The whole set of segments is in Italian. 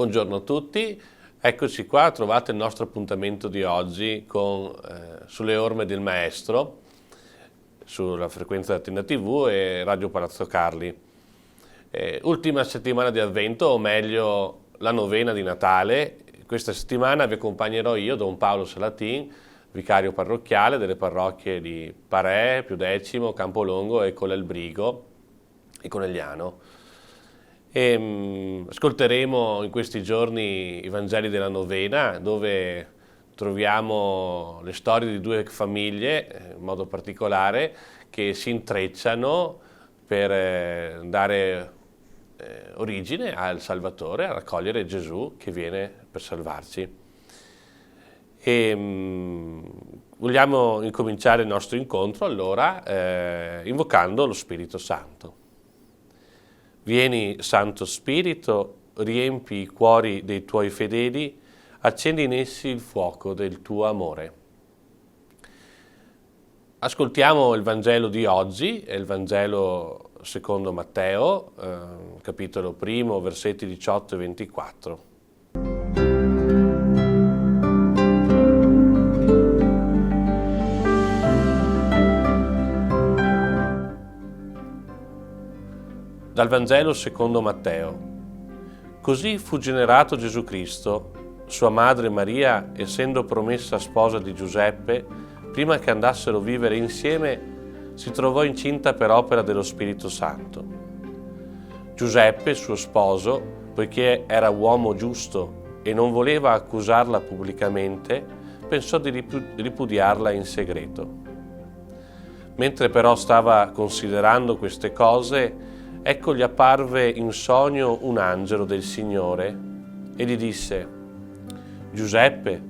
Buongiorno a tutti, eccoci qua, trovate il nostro appuntamento di oggi sulle orme del Maestro, sulla frequenza Latina TV e Radio Palazzo Carli. Ultima settimana di Avvento, o meglio la novena di Natale. Questa settimana vi accompagnerò io, Don Paolo Salatin, vicario parrocchiale delle parrocchie di Parè, Piudecimo, Campolongo e Colelbrigo e Conegliano. Ascolteremo in questi giorni i Vangeli della novena, dove troviamo le storie di due famiglie, in modo particolare, che si intrecciano per dare origine al Salvatore, a raccogliere Gesù che viene per salvarci. Vogliamo incominciare il nostro incontro allora invocando lo Spirito Santo. Vieni, Santo Spirito, riempi i cuori dei tuoi fedeli, accendi in essi il fuoco del tuo amore. Ascoltiamo il Vangelo di oggi, è il Vangelo secondo Matteo, capitolo 1, versetti 18 e 24. Dal Vangelo secondo Matteo. Così fu generato Gesù Cristo. Sua madre Maria, essendo promessa sposa di Giuseppe, prima che andassero a vivere insieme, si trovò incinta per opera dello Spirito Santo. Giuseppe, suo sposo, poiché era uomo giusto e non voleva accusarla pubblicamente, pensò di ripudiarla in segreto. Mentre però stava considerando queste cose, ecco gli apparve in sogno un angelo del Signore e gli disse: Giuseppe,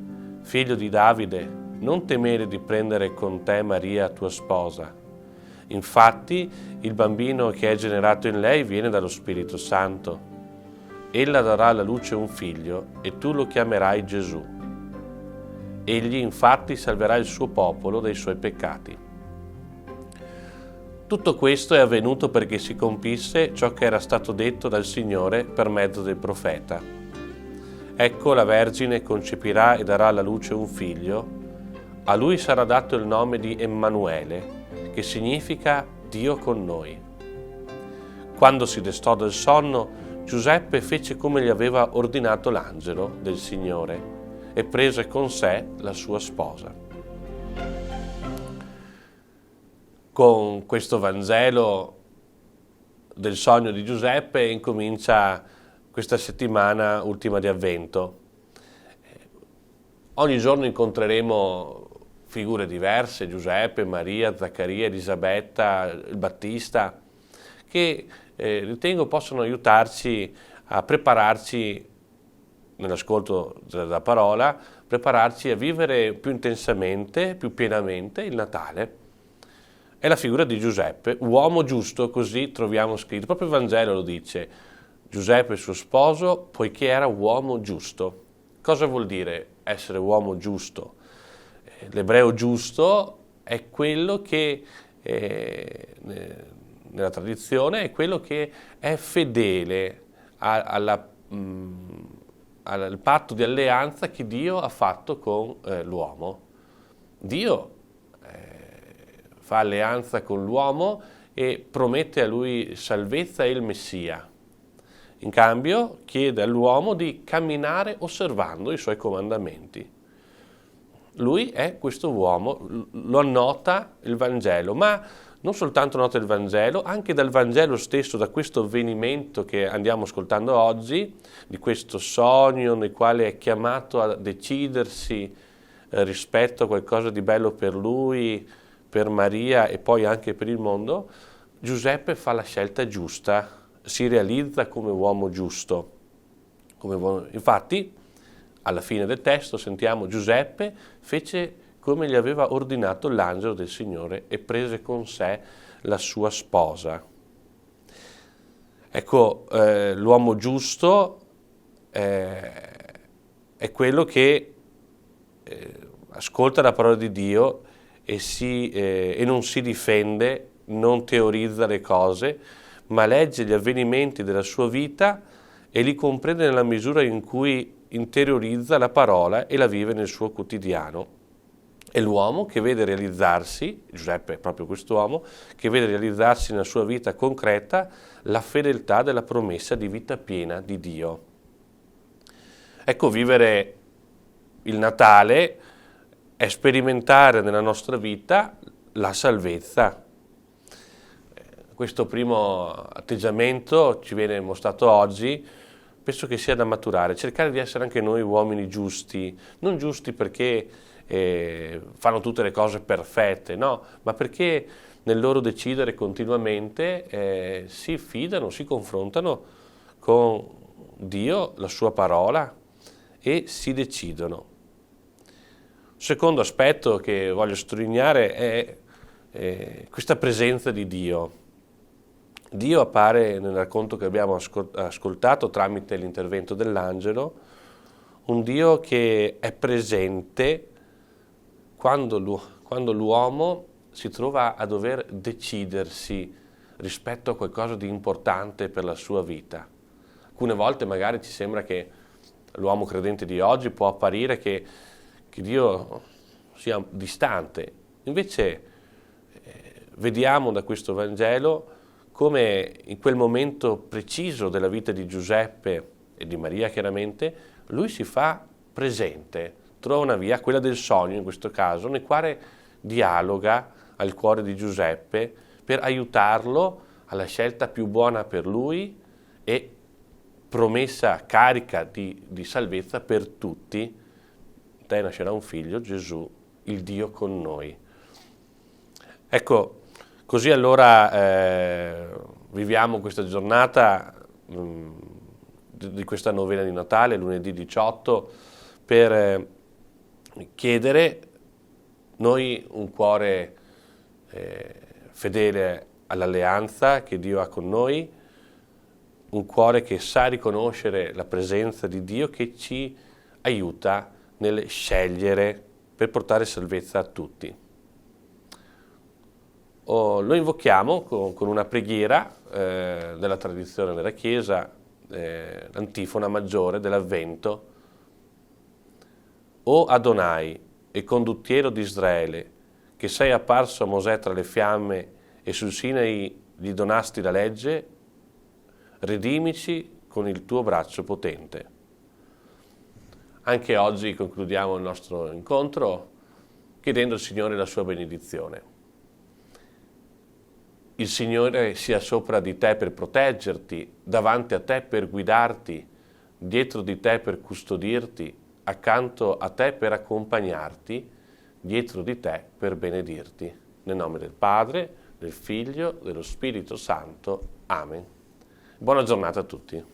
figlio di Davide, non temere di prendere con te Maria, tua sposa. Infatti, il bambino che è generato in lei viene dallo Spirito Santo. Ella darà alla luce un figlio e tu lo chiamerai Gesù. Egli infatti salverà il suo popolo dai suoi peccati. Tutto questo è avvenuto perché si compisse ciò che era stato detto dal Signore per mezzo del profeta. Ecco, la Vergine concepirà e darà alla luce un figlio. A lui sarà dato il nome di Emmanuele, che significa Dio con noi. Quando si destò dal sonno, Giuseppe fece come gli aveva ordinato l'angelo del Signore e prese con sé la sua sposa. Con questo Vangelo del sogno di Giuseppe incomincia questa settimana ultima di Avvento. Ogni giorno incontreremo figure diverse, Giuseppe, Maria, Zaccaria, Elisabetta, il Battista, che ritengo possono aiutarci a prepararci, nell'ascolto della parola, prepararci a vivere più intensamente, più pienamente il Natale. È la figura di Giuseppe, uomo giusto, così troviamo scritto, proprio il Vangelo lo dice, Giuseppe suo sposo, poiché era uomo giusto. Cosa vuol dire essere uomo giusto? L'ebreo giusto è quello che, nella tradizione, è quello che è fedele al patto di alleanza che Dio ha fatto con l'uomo. Dio fa alleanza con l'uomo e promette a lui salvezza e il Messia. In cambio chiede all'uomo di camminare osservando i suoi comandamenti. Lui è questo uomo, lo annota il Vangelo, ma non soltanto nota il Vangelo, anche dal Vangelo stesso, da questo avvenimento che andiamo ascoltando oggi, di questo sogno nel quale è chiamato a decidersi rispetto a qualcosa di bello per lui, per Maria e poi anche per il mondo, Giuseppe fa la scelta giusta, si realizza come uomo giusto. Infatti, alla fine del testo sentiamo Giuseppe fece come gli aveva ordinato l'angelo del Signore e prese con sé la sua sposa. Ecco, l'uomo giusto è quello che ascolta la parola di Dio e non si difende, non teorizza le cose, ma legge gli avvenimenti della sua vita e li comprende nella misura in cui interiorizza la parola e la vive nel suo quotidiano. È l'uomo che vede realizzarsi, Giuseppe è proprio quest'uomo, che vede realizzarsi nella sua vita concreta la fedeltà della promessa di vita piena di Dio. Ecco, vivere il Natale è sperimentare nella nostra vita la salvezza. Questo primo atteggiamento ci viene mostrato oggi, penso che sia da maturare, cercare di essere anche noi uomini giusti, non giusti perché fanno tutte le cose perfette, no, ma perché nel loro decidere continuamente si fidano, si confrontano con Dio, la sua parola, e si decidono. Secondo aspetto che voglio sottolineare è questa presenza di Dio. Dio appare nel racconto che abbiamo ascoltato tramite l'intervento dell'angelo, un Dio che è presente quando l'uomo si trova a dover decidersi rispetto a qualcosa di importante per la sua vita. Alcune volte magari ci sembra che l'uomo credente di oggi può apparire che Dio sia distante. Invece vediamo da questo Vangelo come in quel momento preciso della vita di Giuseppe e di Maria chiaramente, lui si fa presente, trova una via, quella del sogno in questo caso, nel quale dialoga al cuore di Giuseppe per aiutarlo alla scelta più buona per lui e promessa carica di salvezza per tutti. Da te nascerà un figlio, Gesù, il Dio con noi. Ecco, così allora viviamo questa giornata di questa novena di Natale, lunedì 18, per chiedere noi un cuore fedele all'alleanza che Dio ha con noi, un cuore che sa riconoscere la presenza di Dio che ci aiuta nel scegliere per portare salvezza a tutti. Lo invochiamo con una preghiera della tradizione della Chiesa, l'antifona maggiore dell'Avvento. O Adonai, e condottiero di Israele, che sei apparso a Mosè tra le fiamme e sul Sinai gli donasti la legge, redimici con il tuo braccio potente. Anche oggi concludiamo il nostro incontro chiedendo al Signore la sua benedizione. Il Signore sia sopra di te per proteggerti, davanti a te per guidarti, dietro di te per custodirti, accanto a te per accompagnarti, dietro di te per benedirti. Nel nome del Padre, del Figlio, dello Spirito Santo. Amen. Buona giornata a tutti.